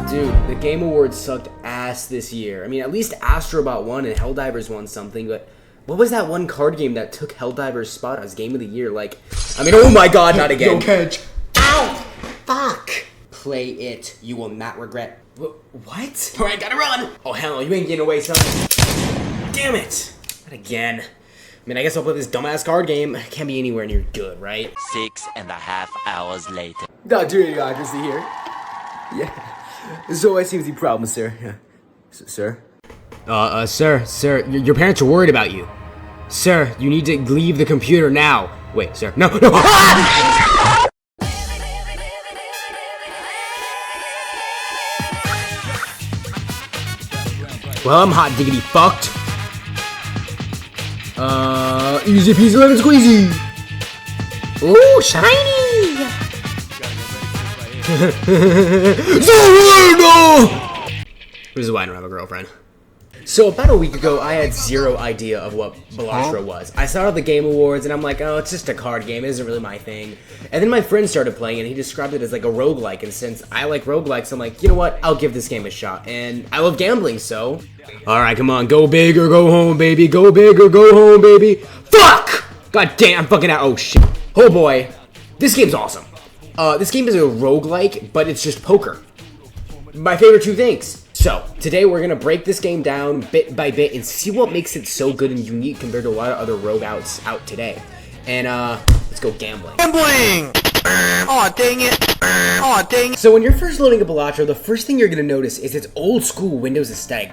Dude, the Game Awards sucked ass this year. I mean, at least Astrobot won and Helldivers won something, but what was that one card game that took Helldivers' spot as Game of the Year? Like, I mean, oh my god, not again. Don't catch. Ow! Fuck! Play it. You will not regret. What? Alright, gotta run! Oh, hell no, you ain't getting away, son. Damn it! Not again. I mean, I guess I'll play this dumbass card game. Can't be anywhere near good, right? 6.5 hours later. Dr. Idiocracy here. Yeah. So I see the problem, sir. Yeah. Sir? Sir, your parents are worried about you. Sir, you need to leave the computer now. Wait, sir. No. Ah! Well, I'm hot diggity fucked. Easy peasy lemon squeezy. Ooh, shiny. This is why I don't have a girlfriend. So about a week ago, I had zero idea of what Balatro was. I saw it at the Game Awards, and I'm like, oh, it's just a card game. It isn't really my thing. And then my friend started playing, and he described it as like a roguelike. And since I like roguelikes, I'm like, you know what? I'll give this game a shot. And I love gambling, so... Alright, come on. Go big or go home, baby. Go big or go home, baby. Fuck! God damn, I'm fucking out. Oh, shit. Oh, boy. This game's awesome. This game is a roguelike, but it's just poker. My favorite two things. So, today we're going to break this game down bit by bit and see what makes it so good and unique compared to a lot of other rogue outs out today. And, let's go gambling. Gambling! Aw, dang it. Aw, dang it. So when you're first loading up Balatro, the first thing you're going to notice is its old school Windows aesthetic,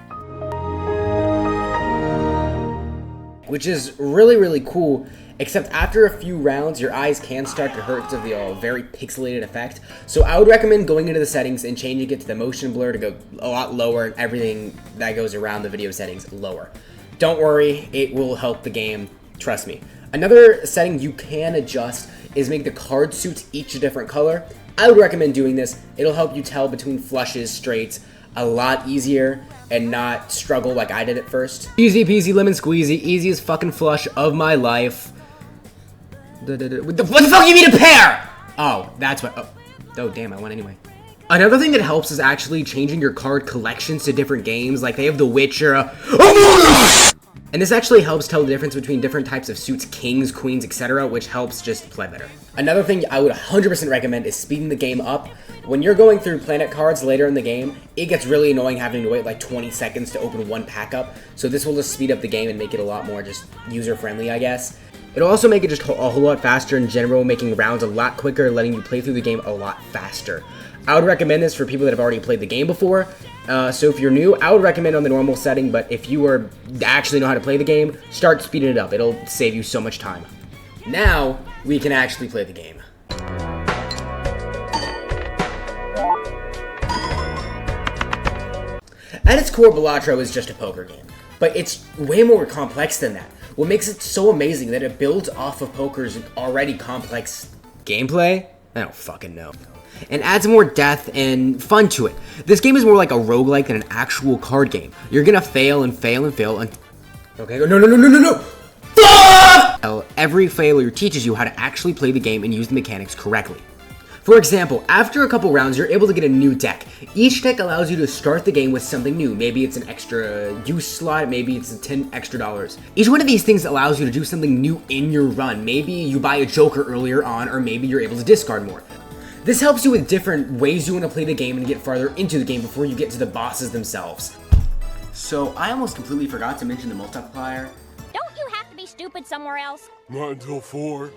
which is really, really cool. Except after a few rounds, your eyes can start to hurt because of the very pixelated effect. So I would recommend going into the settings and changing it to the motion blur to go a lot lower, and everything that goes around the video settings lower. Don't worry, it will help the game, trust me. Another setting you can adjust is make the card suits each a different color. I would recommend doing this. It'll help you tell between flushes, straights, a lot easier and not struggle like I did at first. Easy peasy lemon squeezy, easiest fucking flush of my life. What the fuck you mean a pair? Oh, that's what. Oh, damn, I won anyway. Another thing that helps is actually changing your card collections to different games. Like they have The Witcher. And this actually helps tell the difference between different types of suits, kings, queens, etc., which helps just play better. Another thing I would 100% recommend is speeding the game up. When you're going through planet cards later in the game, it gets really annoying having to wait like 20 seconds to open one pack up. So this will just speed up the game and make it a lot more just user-friendly, I guess. It'll also make it just a whole lot faster in general, making rounds a lot quicker, letting you play through the game a lot faster. I would recommend this for people that have already played the game before. So if you're new, I would recommend on the normal setting, but if you actually know how to play the game, start speeding it up. It'll save you so much time. Now, we can actually play the game. At its core, Balatro is just a poker game, but it's way more complex than that. What makes it so amazing that it builds off of poker's already complex gameplay? I don't fucking know. And adds more depth and fun to it. This game is more like a roguelike than an actual card game. You're gonna fail and fail and fail and... Okay, no! Fuck! Every failure teaches you how to actually play the game and use the mechanics correctly. For example, after a couple rounds, you're able to get a new deck. Each deck allows you to start the game with something new. Maybe it's an extra use slot, maybe it's $10 extra. Each one of these things allows you to do something new in your run. Maybe you buy a joker earlier on, or maybe you're able to discard more. This helps you with different ways you want to play the game and get farther into the game before you get to the bosses themselves. So, I almost completely forgot to mention the multiplier. Don't you have to be stupid somewhere else? Not until 4.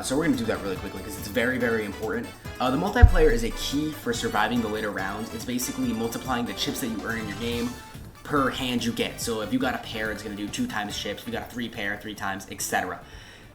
So we're gonna do that really quickly because it's very, very important. The multiplayer is a key for surviving the later rounds. It's basically multiplying the chips that you earn in your game per hand you get. So if you got a pair, it's gonna do 2 times chips. If you got a 3 pair, 3 times, etc.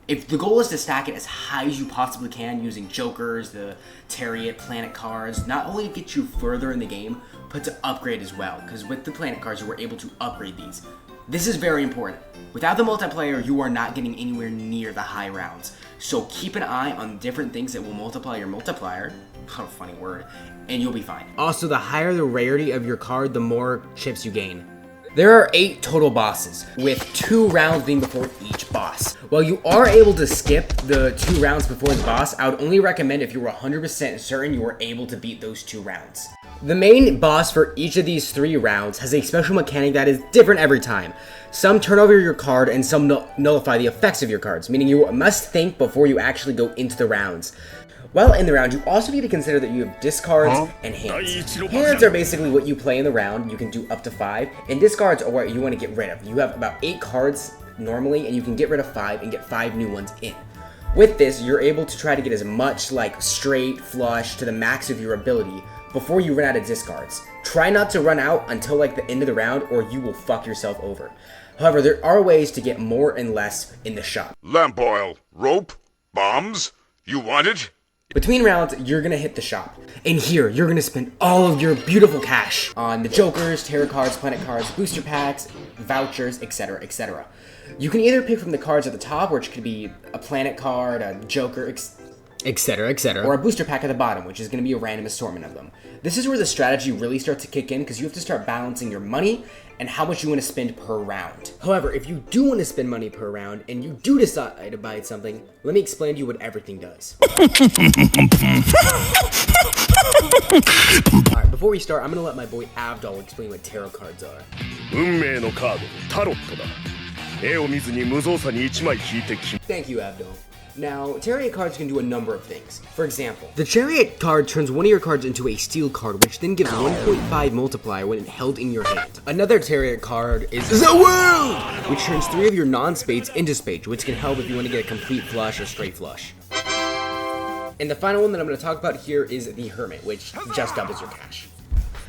If the goal is to stack it as high as you possibly can using jokers, the Chariot, planet cards, not only to get you further in the game, but to upgrade as well. Because with the planet cards, you were able to upgrade these. This is very important. Without the multiplayer, you are not getting anywhere near the high rounds. So keep an eye on different things that will multiply your multiplier. What a funny word. And you'll be fine. Also, the higher the rarity of your card, the more chips you gain. There are 8 total bosses, with 2 rounds being before each boss. While you are able to skip the 2 rounds before the boss, I would only recommend if you were 100% certain you were able to beat those 2 rounds. The main boss for each of these 3 rounds has a special mechanic that is different every time. Some turn over your card and some nullify the effects of your cards, meaning you must think before you actually go into the rounds. While in the round, you also need to consider that you have discards and hands. Hands are basically what you play in the round. You can do up to 5, and discards are what you want to get rid of. You have about 8 cards normally, and you can get rid of 5 and get 5 new ones in. With this, you're able to try to get as much like straight, flush to the max of your ability before you run out of discards. Try not to run out until like the end of the round or you will fuck yourself over. However, there are ways to get more and less in the shop. Lamp oil, rope, bombs, you want it? Between rounds, you're gonna hit the shop. And here, you're gonna spend all of your beautiful cash on the jokers, tarot cards, planet cards, booster packs, vouchers, etc, etc. You can either pick from the cards at the top, which could be a planet card, a joker, etc, etc, or a booster pack at the bottom, which is going to be a random assortment of them. This is where the strategy really starts to kick in, because you have to start balancing your money and how much you want to spend per round. However, if you do want to spend money per round, and you do decide to buy something, let me explain to you what everything does. Alright, before we start, I'm going to let my boy Abdul explain what tarot cards are. 運命のカードタロットだ。絵を見ずに無造作に1枚引いてき Thank you, Abdul. Now, Chariot cards can do a number of things. For example, the Chariot card turns one of your cards into a Steel card, which then gives 1.5 multiplier when held in your hand. Another Chariot card is the World, which turns 3 of your non-spades into spades, which can help if you want to get a complete flush or straight flush. And the final one that I'm going to talk about here is the Hermit, which just doubles your cash.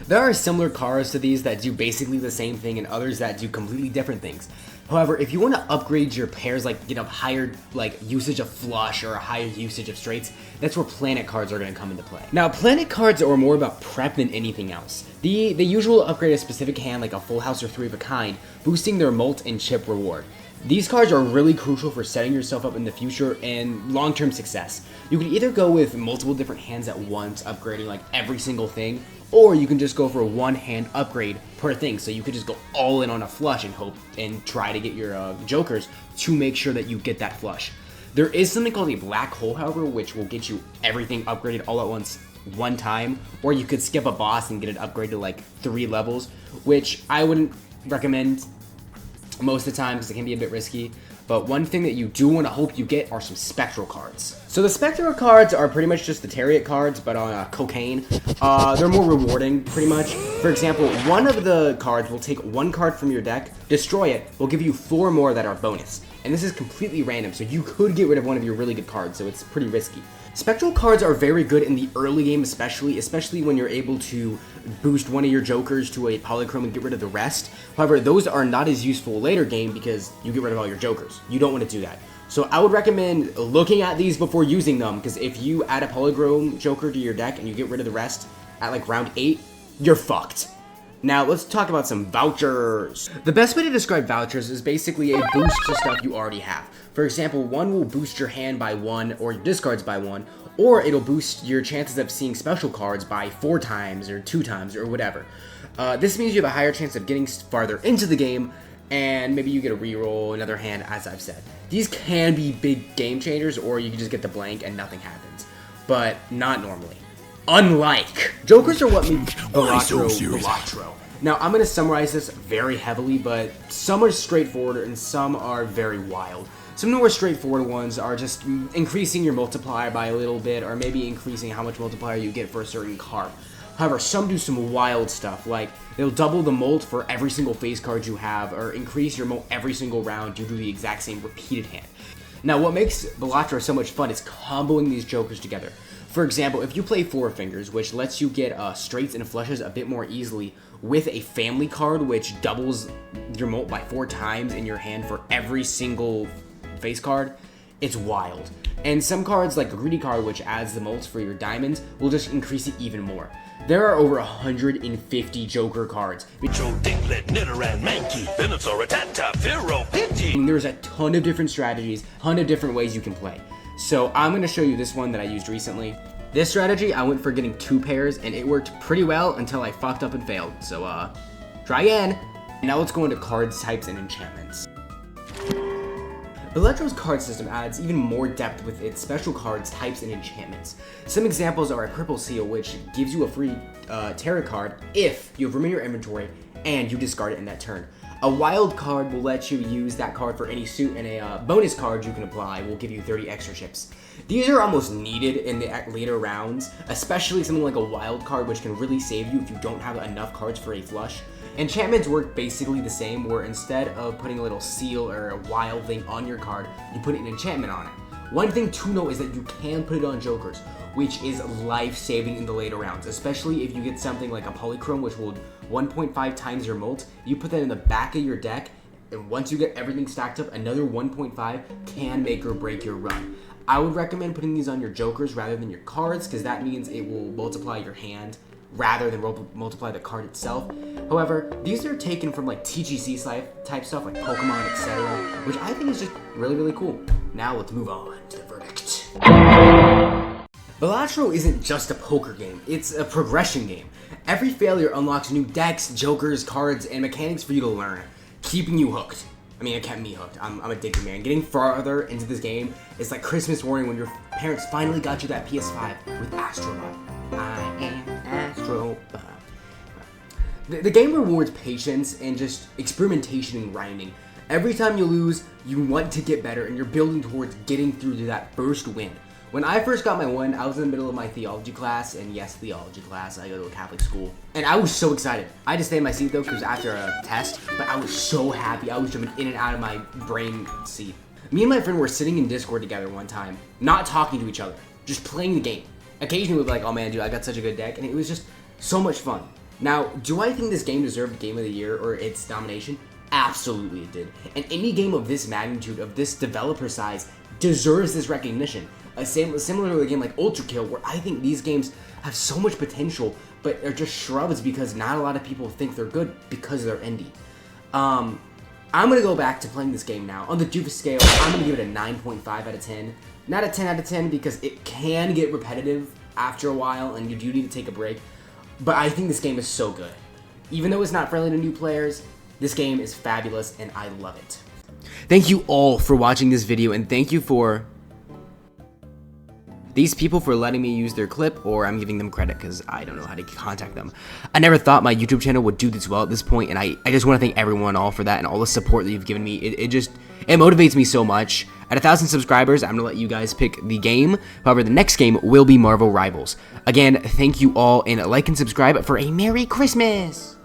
There are similar cards to these that do basically the same thing and others that do completely different things. However, if you want to upgrade your pairs, like get a higher like usage of flush or a higher usage of straights, that's where planet cards are going to come into play. Now, planet cards are more about prep than anything else. They usually upgrade a specific hand like a full house or 3 of a kind, boosting their mult and chip reward. These cards are really crucial for setting yourself up in the future and long-term success. You can either go with multiple different hands at once, upgrading like every single thing, or you can just go for a 1-hand upgrade per thing. So you could just go all in on a flush and hope and try to get your jokers to make sure that you get that flush. There is something called a black hole, however, which will get you everything upgraded all at once, one time, or you could skip a boss and get it upgraded to like 3 levels, which I wouldn't recommend most of the time because it can be a bit risky. But one thing that you do want to hope you get are some spectral cards. So the spectral cards are pretty much just the Chariot cards, but on cocaine. They're more rewarding, pretty much. For example, one of the cards will take 1 card from your deck, destroy it, will give you 4 more that are bonus. And this is completely random, so you could get rid of one of your really good cards, so it's pretty risky. Spectral cards are very good in the early game especially when you're able to boost one of your jokers to a polychrome and get rid of the rest. However, those are not as useful later game because you get rid of all your jokers. You don't want to do that. So I would recommend looking at these before using them, because if you add a polychrome joker to your deck and you get rid of the rest at like round 8, you're fucked. Now, let's talk about some vouchers. The best way to describe vouchers is basically a boost to stuff you already have. For example, one will boost your hand by 1 or your discards by 1, or it'll boost your chances of seeing special cards by 4 times or 2 times or whatever. This means you have a higher chance of getting farther into the game, and maybe you get a reroll another hand, as I've said. These can be big game changers, or you can just get the blank and nothing happens, but not normally. Unlike jokers are what make Balatro. Now, I'm going to summarize this very heavily, but some are straightforward and some are very wild. Some of the more straightforward ones are just increasing your multiplier by a little bit, or maybe increasing how much multiplier you get for a certain card. However, some do some wild stuff, like they'll double the mult for every single face card you have, or increase your mult every single round due to the exact same repeated hand. Now, what makes Balatro so much fun is comboing these jokers together. For example, if you play 4 fingers, which lets you get straights and flushes a bit more easily, with a family card, which doubles your mult by 4 times in your hand for every single face card, it's wild. And some cards, like the greedy card, which adds the mults for your diamonds, will just increase it even more. There are over 150 Joker cards. There's a ton of different strategies, ton of different ways you can play. So I'm going to show you this one that I used recently. This strategy, I went for getting 2 pairs, and it worked pretty well until I fucked up and failed. So, try again. Now let's go into cards, types, and enchantments. Balatro's card system adds even more depth with its special cards, types, and enchantments. Some examples are a Purple Seal, which gives you a free tarot card if you have room in your inventory and you discard it in that turn. A wild card will let you use that card for any suit, and a bonus card you can apply will give you 30 extra chips. These are almost needed in the later rounds, especially something like a wild card, which can really save you if you don't have enough cards for a flush. Enchantments work basically the same, where instead of putting a little seal or a wild thing on your card, you put an enchantment on it. One thing to note is that you can put it on jokers, which is life-saving in the later rounds, especially if you get something like a polychrome, which will 1.5 times your molt. You put that in the back of your deck, and once you get everything stacked up, another 1.5 can make or break your run. I would recommend putting these on your jokers rather than your cards, because that means it will multiply your hand rather than multiply the card itself. However, these are taken from like TGC type stuff like Pokemon, etc., which I think is just really, really cool. Now let's move on to the verdict. Balatro isn't just a poker game, it's a progression game. Every failure unlocks new decks, jokers, cards, and mechanics for you to learn, keeping you hooked. I mean, it kept me hooked. I'm addicted, man. Getting farther into this game is like Christmas morning when your parents finally got you that PS5 with Astrobot. I am Astrobot. The game rewards patience and just experimentation and grinding. Every time you lose, you want to get better, and you're building towards getting through to that first win. When I first got my win, I was in the middle of my theology class, and yes, theology class, I go to a Catholic school. And I was so excited. I had to stay in my seat though, because after a test, but I was so happy. I was jumping in and out of my brain seat. Me and my friend were sitting in Discord together one time, not talking to each other, just playing the game. Occasionally we'd be like, oh man, dude, I got such a good deck, and it was just so much fun. Now, do I think this game deserved Game of the Year or its nomination? Absolutely it did. And any game of this magnitude, of this developer size, deserves this recognition. Similar to a game like Ultra Kill, where I think these games have so much potential, but are just shrubs because not a lot of people think they're good because they're indie. I'm going to go back to playing this game now. On the Doofus scale, I'm going to give it a 9.5 out of 10. Not a 10 out of 10 because it can get repetitive after a while and you do need to take a break. But I think this game is so good. Even though it's not friendly to new players, this game is fabulous and I love it. Thank you all for watching this video, and thank you for these people for letting me use their clip, or I'm giving them credit because I don't know how to contact them. I never thought my YouTube channel would do this well at this point, and I just want to thank everyone all for that and all the support that you've given me. It motivates me so much. At 1,000 subscribers, I'm going to let you guys pick the game. However, the next game will be Marvel Rivals. Again, thank you all, and like and subscribe for a Merry Christmas!